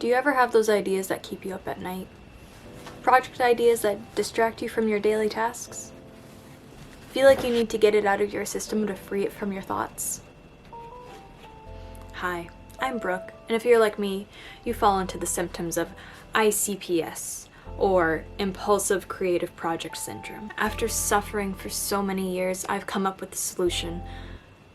Do you ever have those ideas that keep you up at night? Project ideas that distract you from your daily tasks? Feel like you need to get it out of your system to free it from your thoughts? Hi, I'm Brooke, and if you're like me, you fall into the symptoms of ICPS, or Impulsive Creative Project Syndrome. After suffering for so many years, I've come up with the solution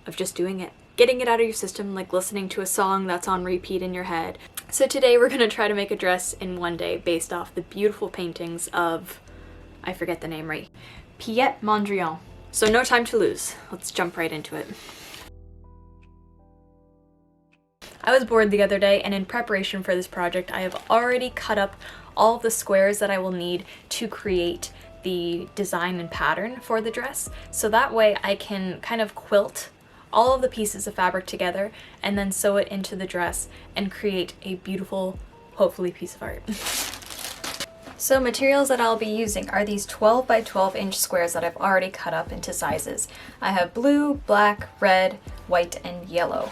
of just doing it. Getting it out of your system, like listening to a song that's on repeat in your head. So today we're gonna try to make a dress in one day based off the beautiful paintings of, I forget the name right, Piet Mondrian. So no time to lose. Let's jump right into it. I was bored the other day, and in preparation for this project, I have already cut up all of the squares that I will need to create the design and pattern for the dress. So that way I can kind of quilt all of the pieces of fabric together and then sew it into the dress and create a beautiful, hopefully, piece of art. So materials that I'll be using are these 12 by 12 inch squares that I've already cut up into sizes. I have blue, black, red, white, and yellow,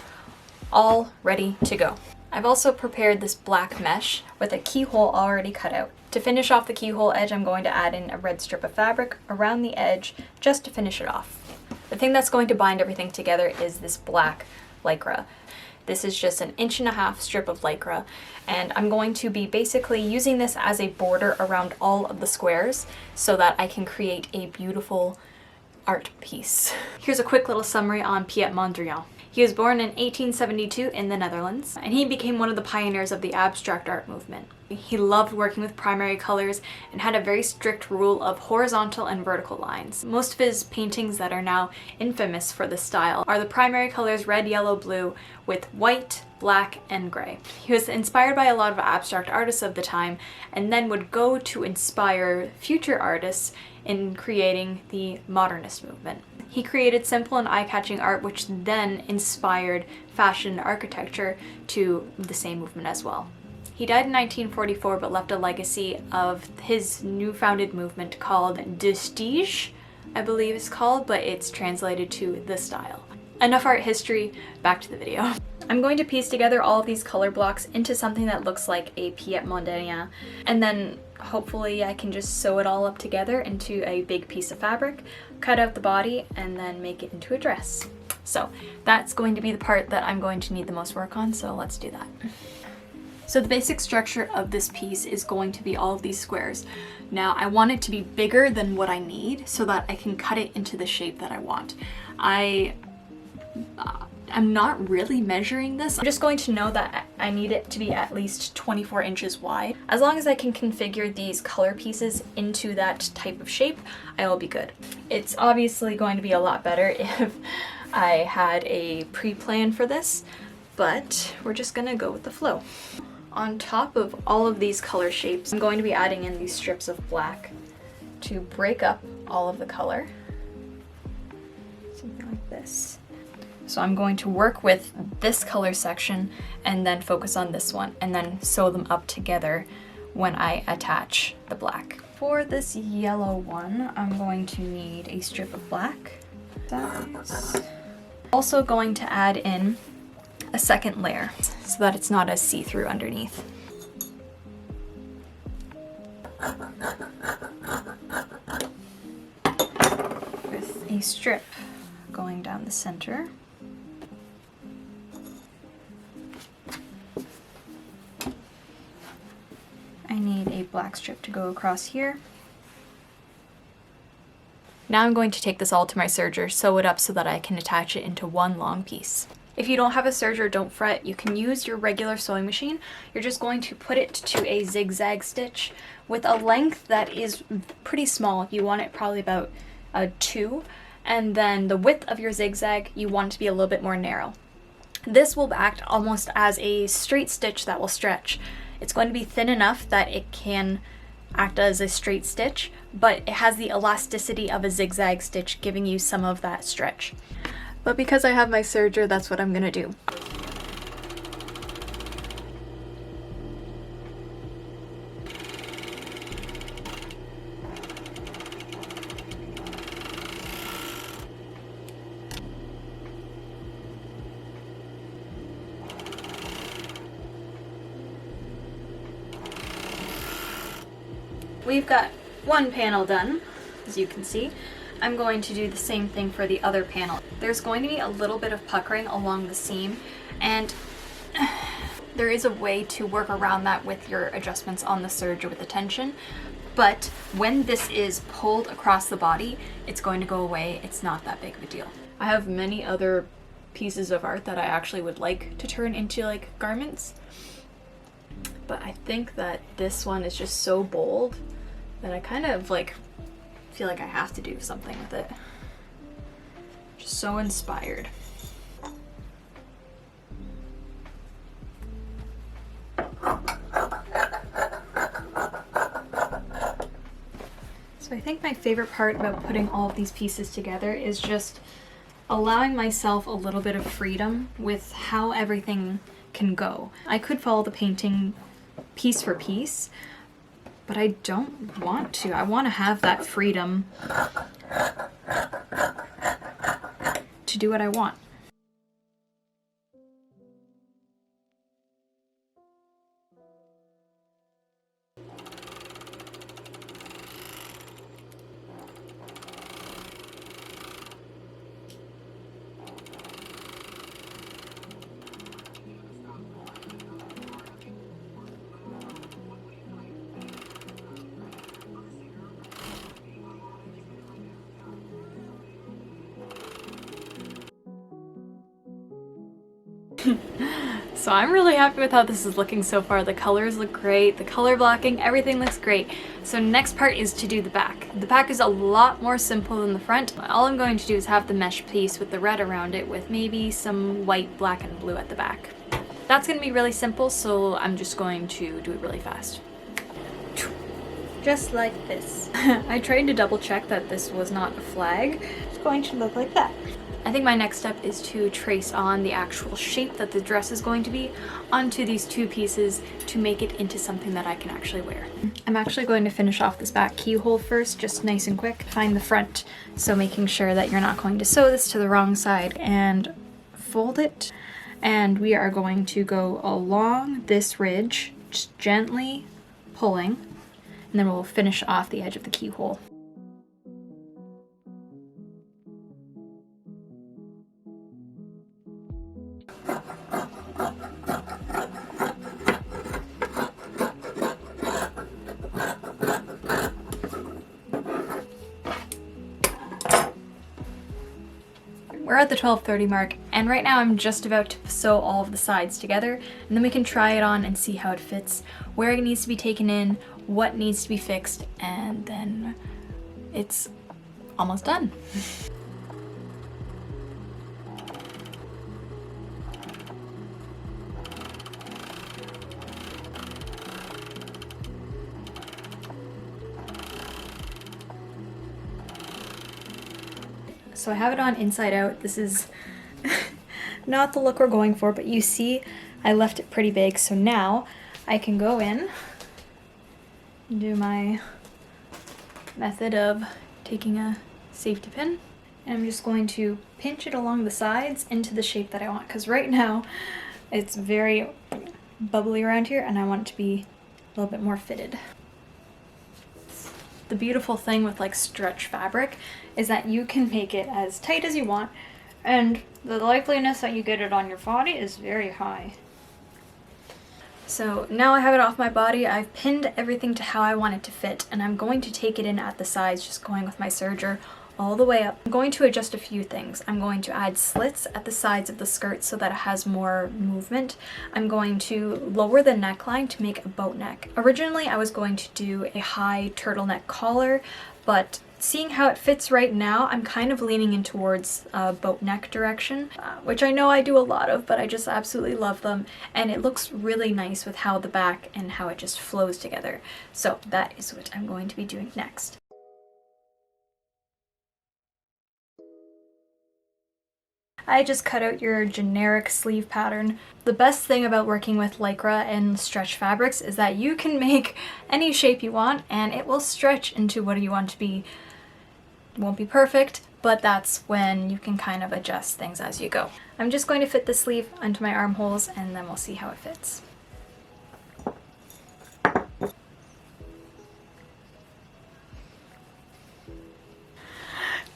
all ready to go. I've also prepared this black mesh with a keyhole already cut out. To finish off the keyhole edge, I'm going to add in a red strip of fabric around the edge just to finish it off. The thing that's going to bind everything together is this black lycra. This is just 1.5 inch strip of lycra, and I'm going to be basically using this as a border around all of the squares so that I can create a beautiful art piece. Here's a quick little summary on Piet Mondrian. He was born in 1872 in the Netherlands, and he became one of the pioneers of the abstract art movement. He loved working with primary colors and had a very strict rule of horizontal and vertical lines. Most of his paintings that are now infamous for this style are the primary colors red, yellow, blue, with white, black, and gray. He was inspired by a lot of abstract artists of the time, and then would go to inspire future artists in creating the modernist movement. He created simple and eye-catching art, which then inspired fashion and architecture to the same movement as well. He died in 1944, but left a legacy of his new-founded movement called de stijl, I believe it's called, but it's translated to the style. Enough art history, back to the video. I'm going to piece together all of these color blocks into something that looks like a Piet Mondrian, and then hopefully I can just sew it all up together into a big piece of fabric, cut out the body, and then make it into a dress. So that's going to be the part that I'm going to need the most work on, so let's do that. So the basic structure of this piece is going to be all of these squares. Now I want it to be bigger than what I need so that I can cut it into the shape that I want. I'm not really measuring this. I'm just going to know that I need it to be at least 24 inches wide. As long as I can configure these color pieces into that type of shape, I will be good. It's obviously going to be a lot better if I had a pre-plan for this, but we're just gonna go with the flow. On top of all of these color shapes, I'm going to be adding in these strips of black to break up all of the color. Something like this. So I'm going to work with this color section and then focus on this one and then sew them up together when I attach the black. For this yellow one, I'm going to need a strip of black. Also going to add in a second layer so that it's not as see-through underneath. With a strip going down the center. I need a black strip to go across here. Now I'm going to take this all to my serger, sew it up so that I can attach it into one long piece. If you don't have a serger, don't fret. You can use your regular sewing machine. You're just going to put it to a zigzag stitch with a length that is pretty small. You want it probably about 2, and then the width of your zigzag, you want it to be a little bit more narrow. This will act almost as a straight stitch that will stretch. It's going to be thin enough that it can act as a straight stitch, but it has the elasticity of a zigzag stitch, giving you some of that stretch. But because I have my serger, that's what I'm gonna do. we've got one panel done, as you can see. I'm going to do the same thing for the other panel. There's going to be a little bit of puckering along the seam, and there is a way to work around that with your adjustments on the serger with the tension, but when this is pulled across the body, it's going to go away. It's not that big of a deal. I have many other pieces of art that I actually would like to turn into like garments, but I think that this one is just so bold that I kind of like feel like I have to do something with it. Just so inspired. So I think my favorite part about putting all of these pieces together is just allowing myself a little bit of freedom with how everything can go. I could follow the painting piece for piece, but I don't want to. I want to have that freedom to do what I want. So I'm really happy with how this is looking so far. The colors look great, the color blocking, everything looks great. So next part is to do the back. The back is a lot more simple than the front. All I'm going to do is have the mesh piece with the red around it with maybe some white, black, and blue at the back. That's going to be really simple, so I'm just going to do it really fast. Just like this. I tried to double check that this was not a flag. It's going to look like that. I think my next step is to trace on the actual shape that the dress is going to be onto these two pieces to make it into something that I can actually wear. I'm actually going to finish off this back keyhole first, just nice and quick. Find the front, so making sure that you're not going to sew this to the wrong side, and fold it. And we are going to go along this ridge, just gently pulling, and then we'll finish off the edge of the keyhole. We're at the 12:30 mark, and right now I'm just about to sew all of the sides together, and then we can try it on and see how it fits, where it needs to be taken in, what needs to be fixed, and then it's almost done. So I have it on inside out. This is not the look we're going for, but you see I left it pretty big, so now I can go in and do my method of taking a safety pin, and I'm just going to pinch it along the sides into the shape that I want, because right now it's very bubbly around here and I want it to be a little bit more fitted. The beautiful thing with like stretch fabric is that you can make it as tight as you want, and the likeliness that you get it on your body is very high. So now I have it off my body, I've pinned everything to how I want it to fit, and I'm going to take it in at the sides, just going with my serger all the way up. I'm going to adjust a few things. I'm going to add slits at the sides of the skirt so that it has more movement. I'm going to lower the neckline to make a boat neck. Originally I was going to do a high turtleneck collar, but seeing how it fits right now, I'm kind of leaning in towards boat neck direction, which I know I do a lot of, but I just absolutely love them, and it looks really nice with how the back and how it just flows together. So that is what I'm going to be doing next. I just cut out your generic sleeve pattern. The best thing about working with Lycra and stretch fabrics is that you can make any shape you want and it will stretch into what you want to be. It won't be perfect, but that's when you can kind of adjust things as you go. I'm just going to fit the sleeve onto my armholes and then we'll see how it fits.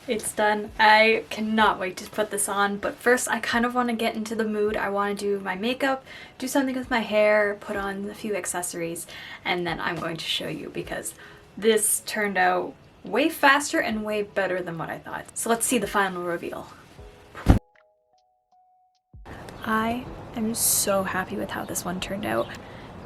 It's done. I cannot wait to put this on, but first I kind of want to get into the mood. I want to do my makeup, do something with my hair, put on a few accessories, and then I'm going to show you because this turned out way faster and way better than what I thought. So let's see the final reveal. I am so happy with how this one turned out.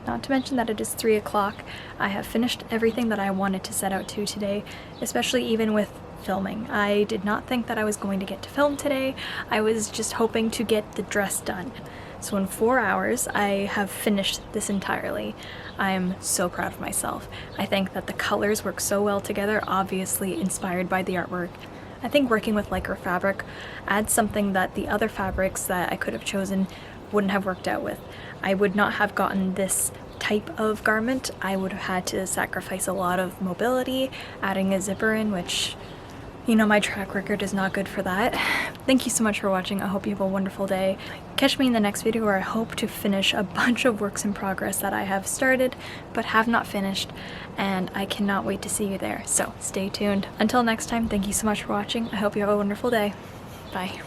Not to mention that it is 3 o'clock. I have finished everything that I wanted to set out to today, especially even with filming. I did not think that I was going to get to film today. I was just hoping to get the dress done. So in 4 hours, I have finished this entirely. I am so proud of myself. I think that the colors work so well together, obviously inspired by the artwork. I think working with lycra fabric adds something that the other fabrics that I could have chosen wouldn't have worked out with. I would not have gotten this type of garment. I would have had to sacrifice a lot of mobility, adding a zipper in, which, you know, my track record is not good for that. Thank you so much for watching. I hope you have a wonderful day. Catch me in the next video where I hope to finish a bunch of works in progress that I have started but have not finished, and I cannot wait to see you there. So stay tuned. Until next time, thank you so much for watching. I hope you have a wonderful day. Bye.